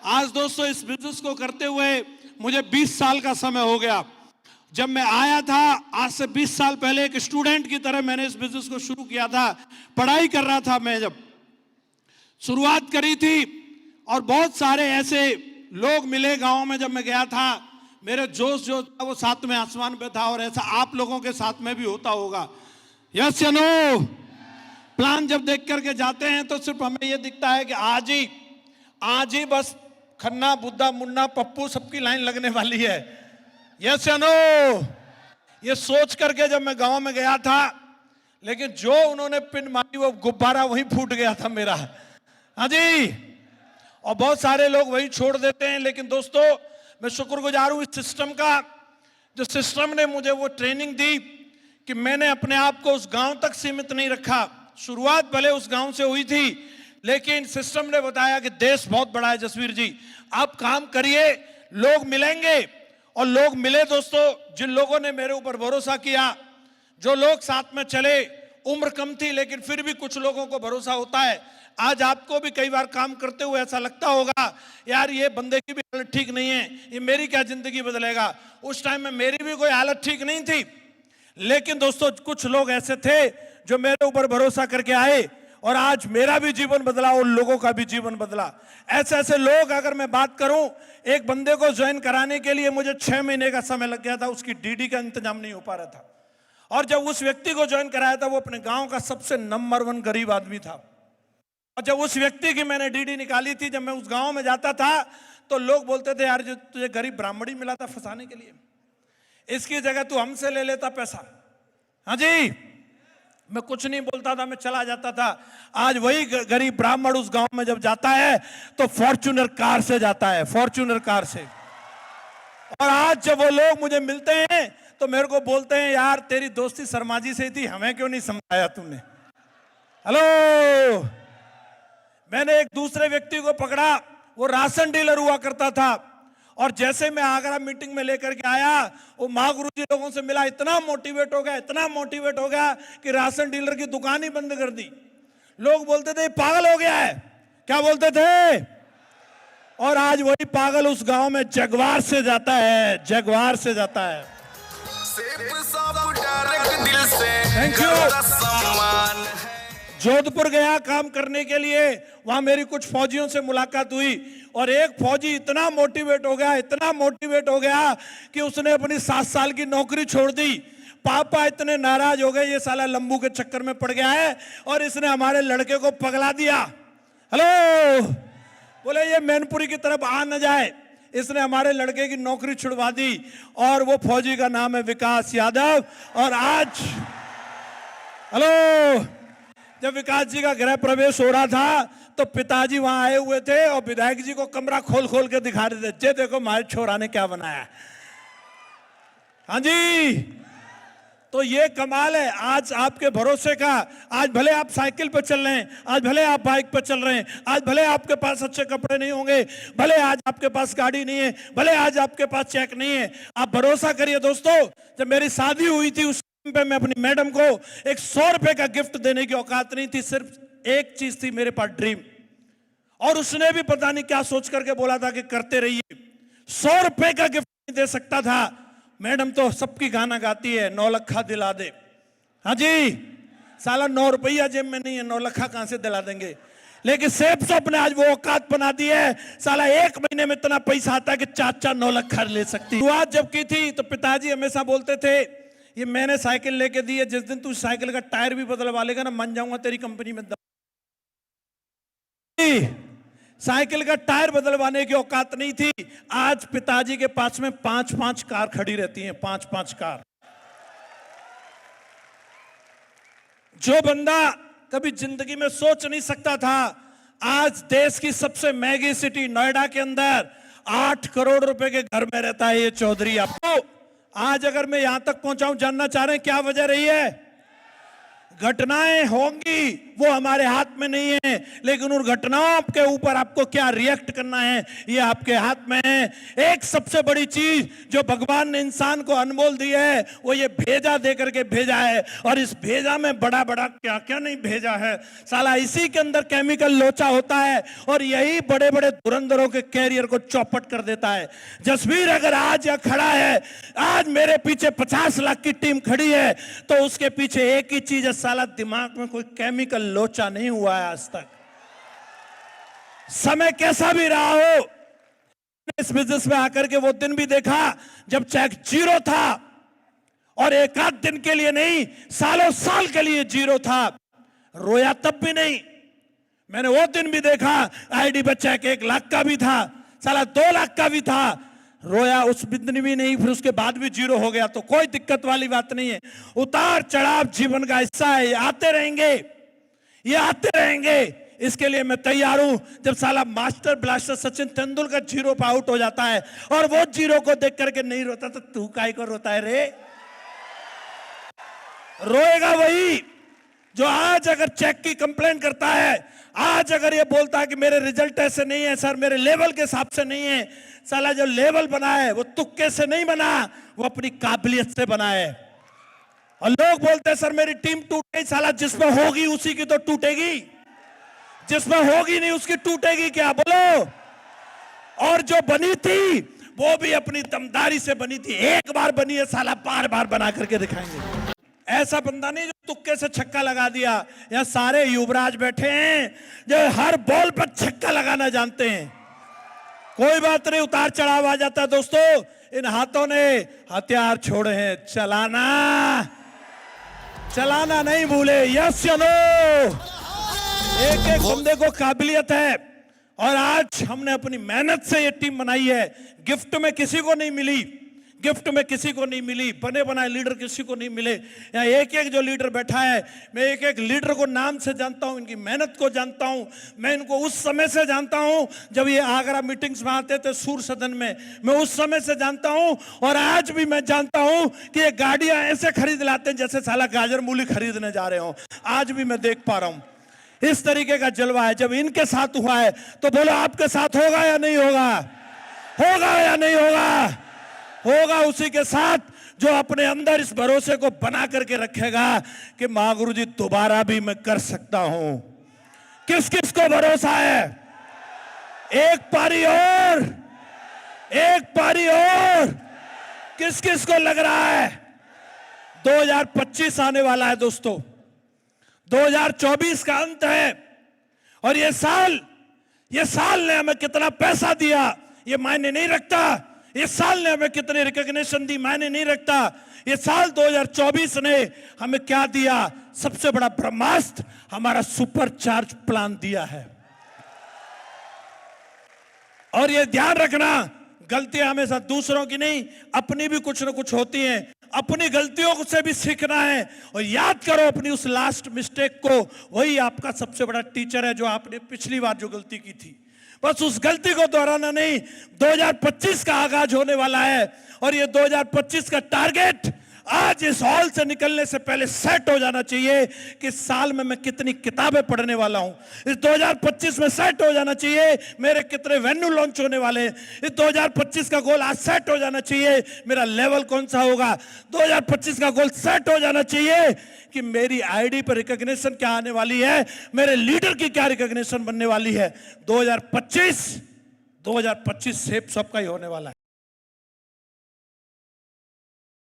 आज दोस्तों इस बिजनेस को करते हुए मुझे 20 साल का समय हो गया। जब मैं आया था आज से 20 साल पहले एक स्टूडेंट की तरह मैंने इस बिजनेस को शुरू किया था। पढ़ाई कर रहा था मैं, जब शुरुआत करी थी और बहुत सारे ऐसे लोग मिले गांव में। जब मैं गया था मेरे जोश जो था वो सातवें आसमान पे था, और ऐसा आप लोगों के साथ में भी होता होगा। यस या नो? प्लान जब देख करके जाते हैं तो सिर्फ हमें ये दिखता है कि आज ही बस खन्ना बुद्धा मुन्ना पप्पू सबकी लाइन लगने वाली है। यस या नो? ये सोच करके जब मैं गांव में गया था, लेकिन जो उन्होंने पिन मारी वो गुब्बारा वहीं फूट गया था मेरा। हाँ जी, और बहुत सारे लोग वहीं छोड़ देते हैं। लेकिन दोस्तों मैं शुक्रगुजार हूं इस सिस्टम का, जो सिस्टम ने मुझे वो ट्रेनिंग दी कि मैंने अपने आप को उस गांव तक सीमित नहीं रखा। शुरुआत भले उस गांव से हुई थी, लेकिन सिस्टम ने बताया कि देश बहुत बड़ा है जसवीर जी, आप काम करिए, लोग मिलेंगे। और लोग मिले दोस्तों, जिन लोगों ने मेरे ऊपर भरोसा किया, जो लोग साथ में चले। उम्र कम थी लेकिन फिर भी कुछ लोगों को भरोसा होता है। आज आपको भी कई बार काम करते हुए ऐसा लगता होगा यार ये बंदे की भी हालत ठीक नहीं है, ये मेरी क्या जिंदगी बदलेगा। उस टाइम में मेरी भी कोई हालत ठीक नहीं थी, लेकिन दोस्तों कुछ लोग ऐसे थे जो मेरे ऊपर भरोसा करके आए और आज मेरा भी जीवन बदला, उन लोगों का भी जीवन बदला। ऐसे ऐसे लोग, अगर मैं बात करूं, एक बंदे को ज्वाइन कराने के लिए मुझे 6 महीने का समय लग गया था, उसकी डीडी का इंतजाम नहीं हो पा रहा था। और जब उस व्यक्ति को ज्वाइन कराया था वो अपने गांव का सबसे नंबर 1 गरीब आदमी था। और जब उस व्यक्ति की मैंने डीडी निकाली थी, जब मैं उस गांव में जाता था तो लोग बोलते थे यार जो तुझे गरीब ब्राह्मण ही मिला था फंसाने के लिए, इसकी जगह तू हमसे ले लेता पैसा। हाँ जी, मैं कुछ नहीं बोलता था, मैं चला जाता था। आज वही गरीब ब्राह्मण उस गांव में जब जाता है तो फॉर्च्यूनर कार से जाता है, फॉर्च्यूनर कार से। और आज जब वो लोग मुझे मिलते हैं तो मेरे को बोलते हैं यार तेरी दोस्ती शर्मा जी से थी, हमें क्यों नहीं समझाया तुमने। हेलो, मैंने एक दूसरे व्यक्ति को पकड़ा, वो राशन डीलर हुआ करता था, और जैसे मैं आगरा मीटिंग में लेकर के आया, वो महागुरु जी लोगों से मिला, इतना मोटिवेट हो गया, इतना मोटिवेट हो गया कि राशन डीलर की दुकान ही बंद कर दी। लोग बोलते थे पागल हो गया है, क्या बोलते थे। और आज वही पागल उस गांव में जगवार से जाता है, जगवार से जाता है। Thank you. जोधपुर गया काम करने के लिए, वहां मेरी कुछ फौजियों से मुलाकात हुई, और एक फौजी इतना मोटिवेट हो गया, इतना मोटिवेट हो गया कि उसने अपनी 7 साल की नौकरी छोड़ दी। पापा इतने नाराज हो गए, ये साला लंबू के चक्कर में पड़ गया है और इसने हमारे लड़के को पगला दिया। हेलो, बोले ये मैनपुरी की तरफ आ न जाए, इसने हमारे लड़के की नौकरी छुड़वा दी। और वो फौजी का नाम है विकास यादव। और आज हेलो, जब विकास जी का गृह प्रवेश हो रहा था तो पिताजी वहां आए हुए थे और विधायक जी को कमरा खोल खोल के दिखा रहे थे, जे देखो हमारे छोरा ने क्या बनाया। हाँ जी, तो ये कमाल है आज आपके भरोसे का। आज भले आप साइकिल पर चल रहे हैं, आज भले आप बाइक पर चल रहे हैं, आज भले आपके पास अच्छे कपड़े नहीं होंगे, भले आज आपके पास गाड़ी नहीं है, भले आज आपके पास चेक नहीं है, आप भरोसा करिए दोस्तों। जब मेरी शादी हुई थी उस पे मैं अपनी मैडम को एक 100 रुपए का गिफ्ट देने की औकात नहीं थी, सिर्फ एक चीज थी मेरे पास, ड्रीम। और उसने भी पता नहीं क्या सोच करके बोला था कि करते रहिए। 100 रुपए का गिफ्ट नहीं दे सकता था। मैडम तो सबकी गाना गाती है, 9 लखा दिला दे। हाँ जी, साला 9 रुपया जेब में नहीं है, 9 लखा कहां से दिला देंगे। लेकिन सेब साहब ने आज वो औकात बना दी है, साला 1 महीने में इतना पैसा आता है कि चाचा 9 लखा ले सकती। शुरुआत जब की थी तो पिताजी हमेशा बोलते थे ये मैंने साइकिल लेके दी है, जिस दिन तू साइकिल का टायर भी बदलवा लेगा ना, मान जाऊंगा तेरी कंपनी में। साइकिल का टायर बदलवाने की औकात नहीं थी। आज पिताजी के पास में 5-5 कार खड़ी रहती हैं, 5-5 कार। जो बंदा कभी जिंदगी में सोच नहीं सकता था, आज देश की सबसे महंगी सिटी नोएडा के अंदर 8 करोड़ रुपए के घर में रहता है ये चौधरी। आपको आज अगर मैं यहां तक पहुंचाऊं, जानना चाह रहे हैं क्या वजह रही है। घटनाएं होंगी, वो हमारे हाथ में नहीं है, लेकिन उन घटनाओं के ऊपर आपको क्या रिएक्ट करना है ये आपके हाथ में है। एक सबसे बड़ी चीज जो भगवान ने इंसान को अनमोल दी है वो ये भेजा दे करके भेजा है, और इस भेजा में बड़ा बड़ा क्या क्या नहीं भेजा है साला, इसी के अंदर केमिकल लोचा होता है और यही बड़े बड़े धुरंधरों के कैरियर को चौपट कर देता है। जसवीर अगर आज यह खड़ा है, आज मेरे पीछे 50 लाख की टीम खड़ी है, तो उसके पीछे एक ही चीज है साला, दिमाग में कोई केमिकल लोचा नहीं हुआ है आज तक। समय कैसा भी रहा हो, इस बिजनेस में आकर के वो दिन भी देखा जब चेक जीरो था, और एक आध दिन के लिए नहीं, सालों साल के लिए जीरो था, रोया तब भी नहीं। मैंने वो दिन भी देखा आईडी पर चेक 1 लाख का भी था, साला 2 लाख का भी था, रोया उस दिन भी नहीं, फिर उसके बाद भी जीरो हो गया, तो कोई दिक्कत वाली बात नहीं है। उतार चढ़ाव जीवन का हिस्सा है, ये आते रहेंगे, ये आते रहेंगे। इसके लिए मैं तैयार हूं। जब साला master blaster Sachin Tendulkar zero पे आउट हो जाता है और वो जीरो को देख करके नहीं रोता, तो तू काहे को रोता है रे? रोएगा वही जो आज अगर चेक की कंप्लेन करता है, आज अगर ये बोलता है कि मेरे रिजल्ट ऐसे नहीं है सर, मेरे लेवल के हिसाब से नहीं है। साला जो लेवल बना है वो तुक्के से नहीं बना, वो अपनी काबिलियत से बना है। और लोग बोलते हैं सर मेरी टीम टूट गई, साला जिसमें होगी उसी की तो टूटेगी, जिसमें होगी नहीं उसकी टूटेगी क्या, बोलो? और जो बनी थी वो भी अपनी दमदारी से बनी थी, एक बार बनी है साला, बार बार बना करके दिखाएंगे। ऐसा बंदा नहीं जो तुक्के से छक्का लगा दिया। यहाँ सारे युवराज बैठे हैं जो हर बॉल पर छक्का लगाना जानते हैं। कोई बात नहीं, उतार चढ़ाव आ जाता है दोस्तों। इन हाथों ने हथियार छोड़े हैं, चलाना चलाना नहीं भूले। यस या नो? एक एक बंदे को काबिलियत है, और आज हमने अपनी मेहनत से ये टीम बनाई है। गिफ्ट में किसी को नहीं मिली, गिफ्ट में किसी को नहीं मिली, बने बनाए लीडर किसी को नहीं मिले। यहाँ एक एक जो लीडर बैठा है, मैं एक एक लीडर को नाम से जानता हूं, इनकी मेहनत को जानता हूं। मैं इनको उस समय से जानता हूं जब ये आगरा मीटिंग्स में आते थे सूर सदन में, मैं उस समय से जानता हूं, और आज भी मैं जानता हूं कि ये गाड़ियां ऐसे खरीद लाते हैं जैसे साला गाजर मूली खरीदने जा रहे हो। आज भी मैं देख पा रहा हूं इस तरीके का जलवा है। जब इनके साथ हुआ है तो बोलो आपके साथ होगा या नहीं होगा? होगा या नहीं होगा? होगा उसी के साथ जो अपने अंदर इस भरोसे को बना करके रखेगा कि मां गुरु जी दोबारा भी मैं कर सकता हूं। किस किस को भरोसा है? एक पारी और, एक पारी और। किस किस को लग रहा है 2025 आने वाला है दोस्तों? 2024 का अंत है, और ये साल ने हमें कितना पैसा दिया ये मायने नहीं रखता, ये साल ने हमें कितने रिकॉग्निशन दी मायने नहीं रखता। ये साल 2024 ने हमें क्या दिया? सबसे बड़ा ब्रह्मास्त्र हमारा सुपर चार्ज प्लान दिया है। और ये ध्यान रखना, गलतियां हमेशा दूसरों की नहीं, अपनी भी कुछ ना कुछ होती हैं। अपनी गलतियों से भी सीखना है, और याद करो अपनी उस लास्ट मिस्टेक को, वही आपका सबसे बड़ा टीचर है जो आपने पिछली बार जो गलती की थी। बस उस गलती को दोहराना नहीं। 2025 का आगाज होने वाला है, और ये 2025 का टारगेट आज इस हॉल से निकलने से पहले सेट हो जाना चाहिए कि साल में मैं कितनी किताबें पढ़ने वाला हूं। इस 2025 में सेट हो जाना चाहिए मेरे कितने वेन्यू लॉन्च होने वाले हैं। इस 2025 का गोल आज सेट हो जाना चाहिए मेरा लेवल कौन सा होगा। 2025 का गोल सेट हो जाना चाहिए कि मेरी आईडी पर रिकॉग्निशन क्या आने वाली है, मेरे लीडर की क्या रिकॉग्निशन बनने वाली है। 2025 सेफ सबका ही होने वाला है।